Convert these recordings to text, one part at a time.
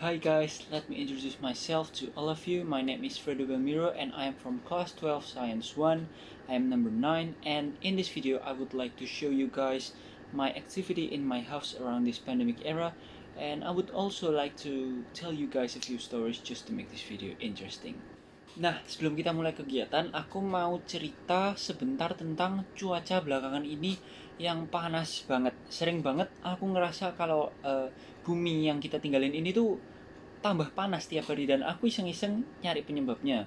Hi guys, let me introduce myself to all of you. My name is Fredo Belmiro and I am from class 12 Science 1. I am number 9 and in this video I would like to show you guys my activity in my house around this pandemic era, and I would also like to tell you guys a few stories just to make this video interesting. Nah, sebelum kita mulai kegiatan, aku mau cerita sebentar tentang cuaca belakangan ini yang panas banget. Sering banget aku ngerasa kalau bumi yang kita tinggalin ini tuh tambah panas tiap hari, dan aku iseng-iseng nyari penyebabnya.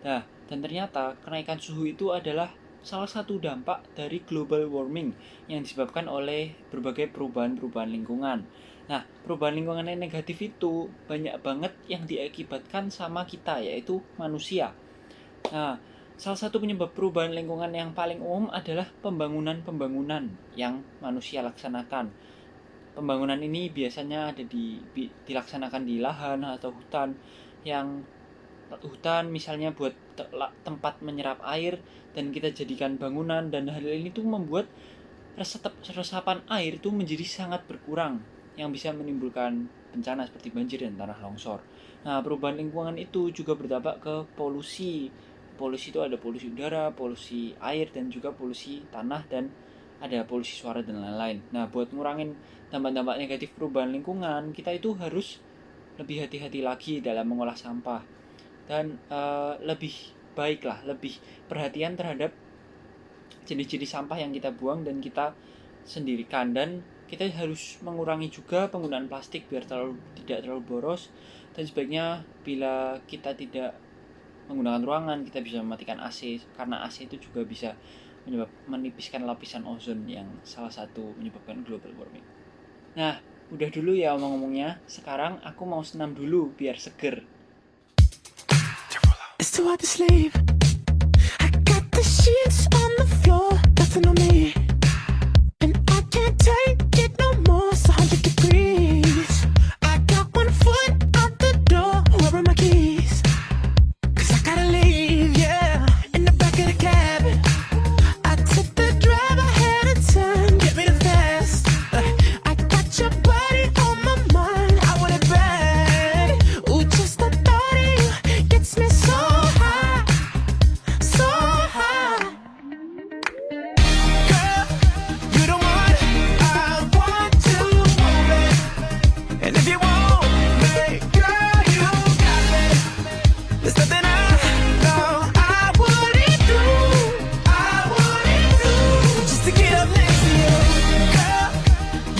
Nah, dan ternyata kenaikan suhu itu adalah salah satu dampak dari global warming yang disebabkan oleh berbagai perubahan-perubahan lingkungan. Nah, perubahan lingkungan yang negatif itu banyak banget yang diakibatkan sama kita, yaitu manusia. Nah, salah satu penyebab perubahan lingkungan yang paling umum adalah pembangunan-pembangunan yang manusia laksanakan. Pembangunan ini biasanya dilaksanakan di lahan atau hutan, yang hutan misalnya buat tempat menyerap air dan kita jadikan bangunan, dan hal ini tuh membuat resapan air itu menjadi sangat berkurang yang bisa menimbulkan bencana seperti banjir dan tanah longsor. Nah, perubahan lingkungan itu juga berdampak ke polusi. Polusi itu ada polusi udara, polusi air, dan juga polusi tanah, dan ada polusi suara dan lain-lain. Nah, buat ngurangin dampak-dampak negatif perubahan lingkungan, kita itu harus lebih hati-hati lagi dalam mengolah sampah, dan lebih perhatian terhadap jenis-jenis sampah yang kita buang dan kita sendirikan. Dan kita harus mengurangi juga penggunaan plastik biar tidak terlalu boros, dan sebaiknya bila kita tidak menggunakan ruangan, kita bisa mematikan AC, karena AC itu juga bisa menipiskan lapisan ozon yang salah satu menyebabkan global warming. Nah, udah dulu ya omong-omongnya. Sekarang aku mau senam dulu biar seger. It's too hard to sleep. I got the sheets on the floor, nothing on me. And I can't take it no more, it's 100 degrees. I got one foot out the door, where are my keys? Cause I gotta leave, yeah. In the back of the cab, I took the drive ahead of time, get me the fast. I got your body on my mind, I want it bad. Ooh, just the thought of you gets me so high, so high. Girl, you the one I want to move it. And if you want me, girl, you got me. There's nothing I know I wouldn't do, just to get up next to you. Girl,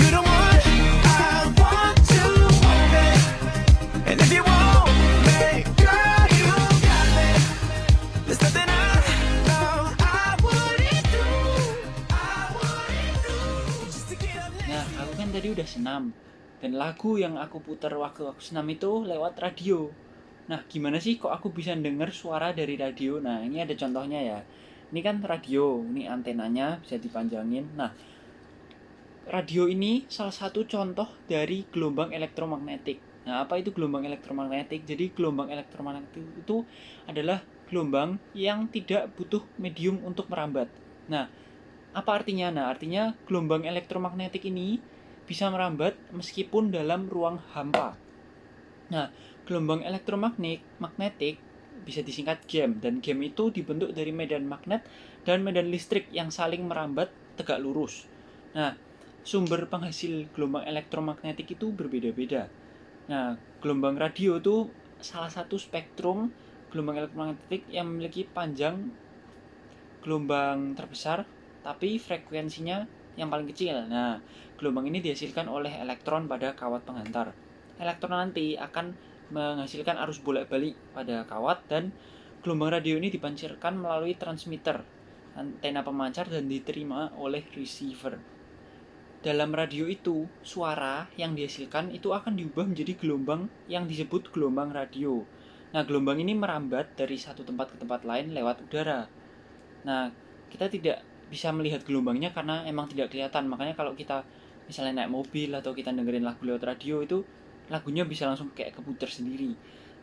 you the one I want to move it. And if you want me, girl, you got me. There's nothing I know I wouldn't do, just to get up next to you. Nah, aku kan tadi udah senam, dan lagu yang aku putar waktu aku senam itu lewat radio. Nah, gimana sih kok aku bisa denger suara dari radio? Nah, ini ada contohnya ya. Ini kan radio, ini antenanya bisa dipanjangin. Nah, radio ini salah satu contoh dari gelombang elektromagnetik. Nah, apa itu gelombang elektromagnetik? Jadi gelombang elektromagnetik itu adalah gelombang yang tidak butuh medium untuk merambat. Nah, apa artinya? Nah, artinya gelombang elektromagnetik ini bisa merambat meskipun dalam ruang hampa. Nah, gelombang elektromagnetik bisa disingkat GAM, dan GAM itu dibentuk dari medan magnet dan medan listrik yang saling merambat tegak lurus. Nah, sumber penghasil gelombang elektromagnetik itu berbeda-beda. Nah, gelombang radio itu salah satu spektrum gelombang elektromagnetik yang memiliki panjang gelombang terbesar tapi frekuensinya yang paling kecil. Nah, gelombang ini dihasilkan oleh elektron pada kawat penghantar. Elektron nanti akan menghasilkan arus bolak-balik pada kawat, dan gelombang radio ini dipancarkan melalui transmitter, antena pemancar, dan diterima oleh receiver. Dalam radio itu, suara yang dihasilkan itu akan diubah menjadi gelombang yang disebut gelombang radio. Nah, gelombang ini merambat dari satu tempat ke tempat lain lewat udara. Nah, kita tidak bisa melihat gelombangnya karena emang tidak kelihatan. Makanya kalau kita misalnya naik mobil atau kita dengerin lagu lewat radio, itu lagunya bisa langsung kayak keputar sendiri.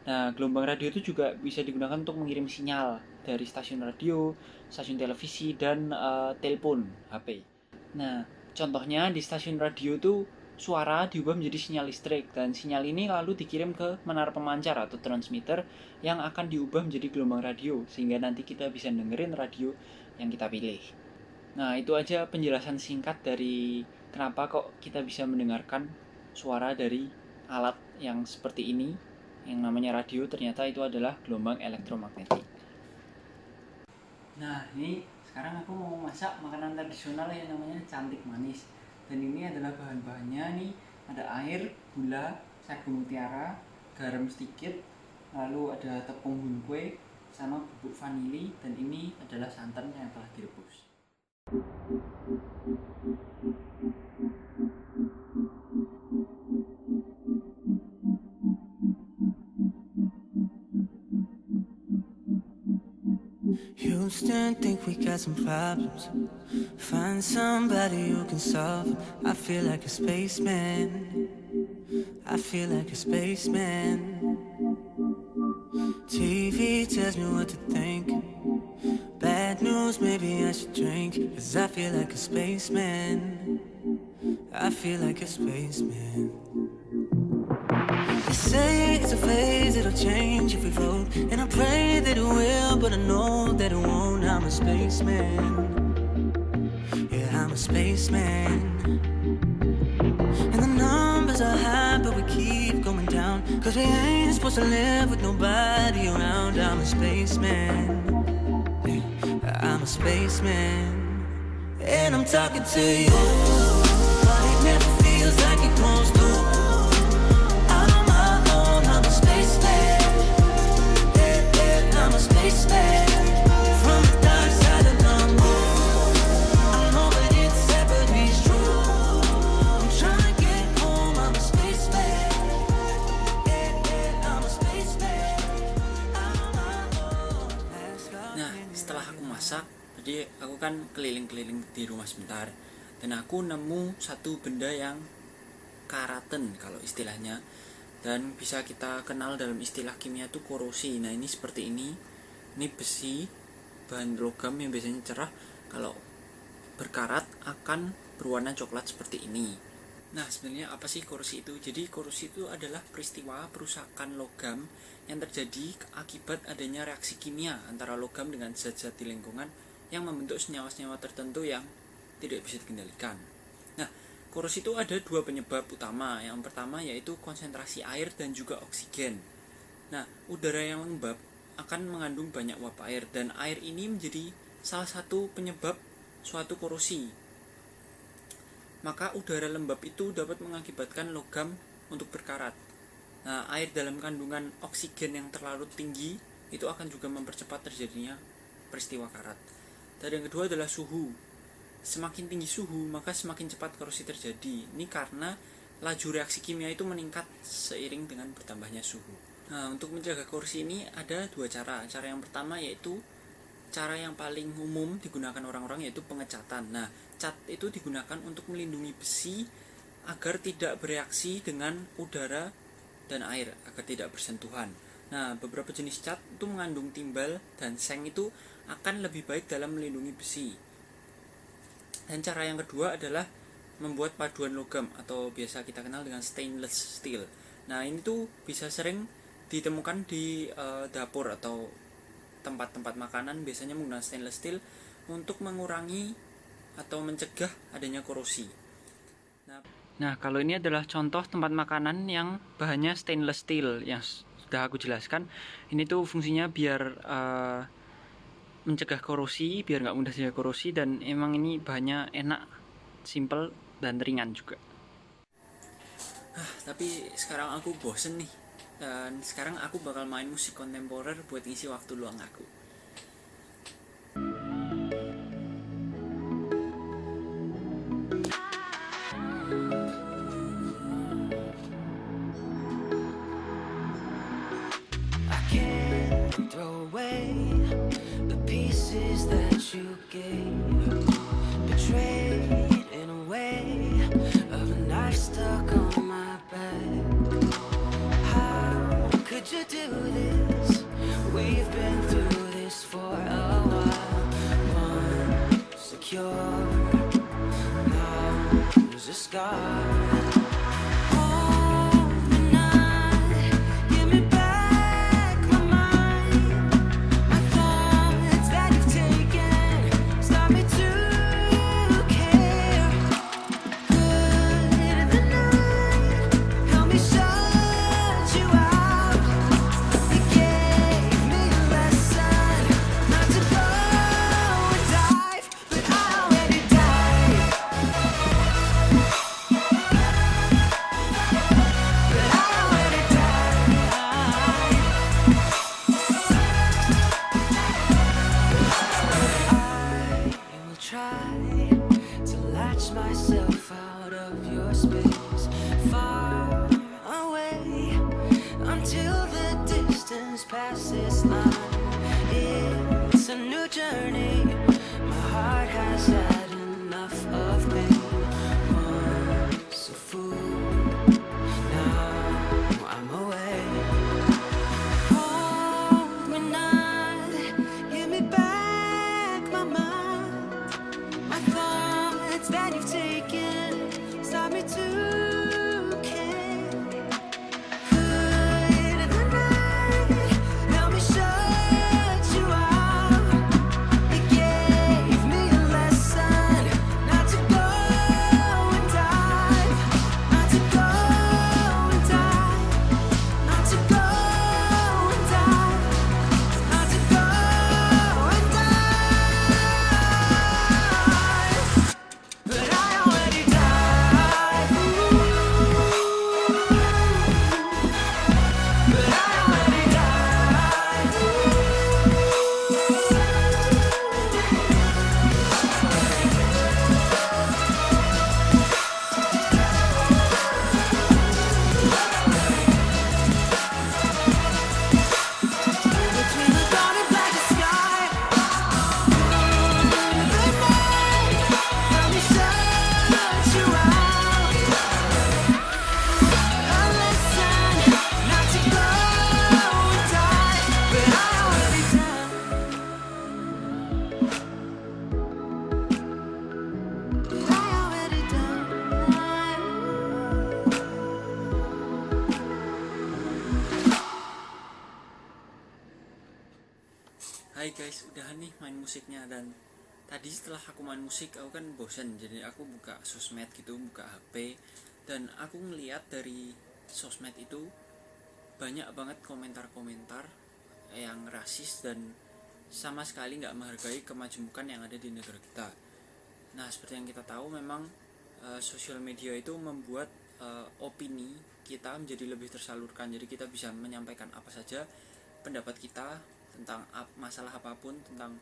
Nah, gelombang radio itu juga bisa digunakan untuk mengirim sinyal dari stasiun radio, stasiun televisi, dan telepon HP. Nah, contohnya di stasiun radio itu suara diubah menjadi sinyal listrik, dan sinyal ini lalu dikirim ke menara pemancar atau transmitter yang akan diubah menjadi gelombang radio, sehingga nanti kita bisa dengerin radio yang kita pilih. Nah, itu aja penjelasan singkat dari kenapa kok kita bisa mendengarkan suara dari alat yang seperti ini, yang namanya radio. Ternyata itu adalah gelombang elektromagnetik. Nah, ini sekarang aku mau masak makanan tradisional yang namanya cantik manis. Dan ini adalah bahan-bahannya nih, ada air, gula, sagu mutiara, garam sedikit, lalu ada tepung bunkwe, sama bubuk vanili, dan ini adalah santan yang telah direbus. Houston, think we got some problems. Find somebody who can solve them. I feel like a spaceman. I feel like a spaceman. TV tells me what to think. Bad news, maybe I should drink. 'Cause I feel like a spaceman. I feel like a spaceman. They say it's a phase, it'll change if we vote. And I pray that it will, but I know that it won't. I'm a spaceman. Yeah, I'm a spaceman. And the numbers are high, but we keep going down. 'Cause we ain't supposed to live with nobody around. I'm a spaceman. Yeah, I'm a spaceman. And I'm talking to you, but it never feels like it wants to. Jadi aku kan keliling-keliling di rumah sebentar, dan aku nemu satu benda yang karaten kalau istilahnya, dan bisa kita kenal dalam istilah kimia itu korosi. Nah, ini seperti ini besi, bahan logam yang biasanya cerah, kalau berkarat akan berwarna coklat seperti ini. Nah, sebenarnya apa sih korosi itu? Jadi korosi itu adalah peristiwa perusakan logam yang terjadi akibat adanya reaksi kimia antara logam dengan zat-zat di lingkungan yang membentuk senyawa-senyawa tertentu yang tidak bisa dikendalikan. Nah, korosi itu ada dua penyebab utama. Yang pertama yaitu konsentrasi air dan juga oksigen. Nah, udara yang lembab akan mengandung banyak uap air, dan air ini menjadi salah satu penyebab suatu korosi. Maka udara lembab itu dapat mengakibatkan logam untuk berkarat. Nah, air dalam kandungan oksigen yang terlalu tinggi itu akan juga mempercepat terjadinya peristiwa karat. Dan yang kedua adalah suhu. Semakin tinggi suhu, maka semakin cepat korosi terjadi. Ini karena laju reaksi kimia itu meningkat seiring dengan bertambahnya suhu. Nah, untuk mencegah korosi ini ada dua cara. Cara yang pertama yaitu cara yang paling umum digunakan orang-orang, yaitu pengecatan. Nah, cat itu digunakan untuk melindungi besi agar tidak bereaksi dengan udara dan air, agar tidak bersentuhan. Nah, beberapa jenis cat itu mengandung timbal dan seng itu akan lebih baik dalam melindungi besi. Dan cara yang kedua adalah membuat paduan logam atau biasa kita kenal dengan stainless steel. Nah, ini tuh bisa sering ditemukan di dapur atau tempat-tempat makanan, biasanya menggunakan stainless steel untuk mengurangi atau mencegah adanya korosi. Nah, kalau ini adalah contoh tempat makanan yang bahannya stainless steel yang sudah aku jelaskan. Ini tuh fungsinya biar mencegah korosi, biar nggak mudah terjadi korosi, dan emang ini bahannya enak, simple, dan ringan juga. Tapi sekarang aku bosen nih, dan sekarang aku bakal main musik kontemporer buat ngisi waktu luang aku. I can't throw away the pieces that you gave, betrayed in a way of a knife stuck on my back. How could you do this? We've been through this for a while. Once secure, now there's a scar. Hai guys, udahan nih main musiknya. Dan tadi setelah aku main musik aku kan bosan, jadi aku buka sosmed gitu, buka HP, dan aku ngeliat dari sosmed itu banyak banget komentar-komentar yang rasis dan sama sekali nggak menghargai kemajemukan yang ada di negara kita. Nah, seperti yang kita tahu memang sosial media itu membuat opini kita menjadi lebih tersalurkan, jadi kita bisa menyampaikan apa saja pendapat kita tentang masalah apapun, tentang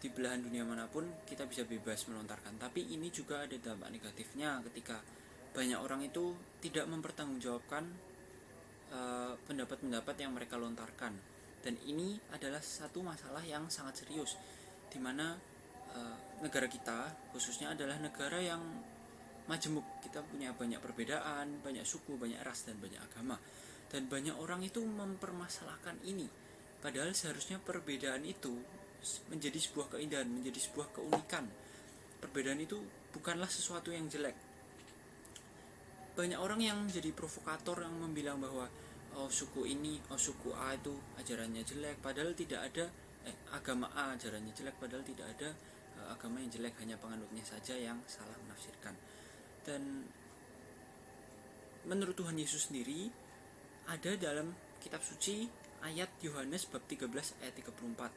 di belahan dunia manapun kita bisa bebas melontarkan. Tapi ini juga ada dampak negatifnya ketika banyak orang itu tidak mempertanggungjawabkan pendapat-pendapat yang mereka lontarkan. Dan ini adalah satu masalah yang sangat serius, dimana negara kita khususnya adalah negara yang majemuk. Kita punya banyak perbedaan, banyak suku, banyak ras, dan banyak agama. Dan banyak orang itu mempermasalahkan ini. Padahal seharusnya perbedaan itu menjadi sebuah keindahan, menjadi sebuah keunikan. Perbedaan itu bukanlah sesuatu yang jelek. Banyak orang yang jadi provokator yang membilang bahwa suku ini, suku A itu ajarannya jelek, padahal tidak ada agama A ajarannya jelek, padahal tidak ada agama yang jelek, hanya penganutnya saja yang salah menafsirkan. Dan menurut Tuhan Yesus sendiri ada dalam kitab suci ayat Yohanes bab 13 ayat 34.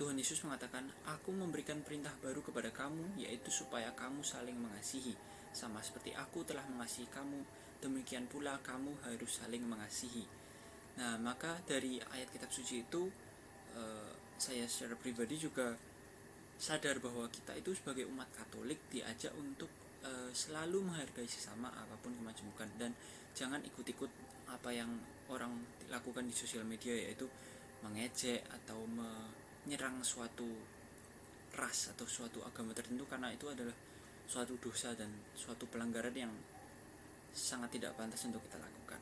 Tuhan Yesus mengatakan, aku memberikan perintah baru kepada kamu, yaitu supaya kamu saling mengasihi. Sama seperti aku telah mengasihi kamu, demikian pula kamu harus saling mengasihi. Nah, maka dari ayat kitab suci itu saya secara pribadi juga sadar bahwa kita itu sebagai umat Katolik diajak untuk selalu menghargai sesama apapun kemajemukan, dan jangan ikut-ikut apa yang orang lakukan di sosial media, yaitu mengejek atau menyerang suatu ras atau suatu agama tertentu, karena itu adalah suatu dosa dan suatu pelanggaran yang sangat tidak pantas untuk kita lakukan.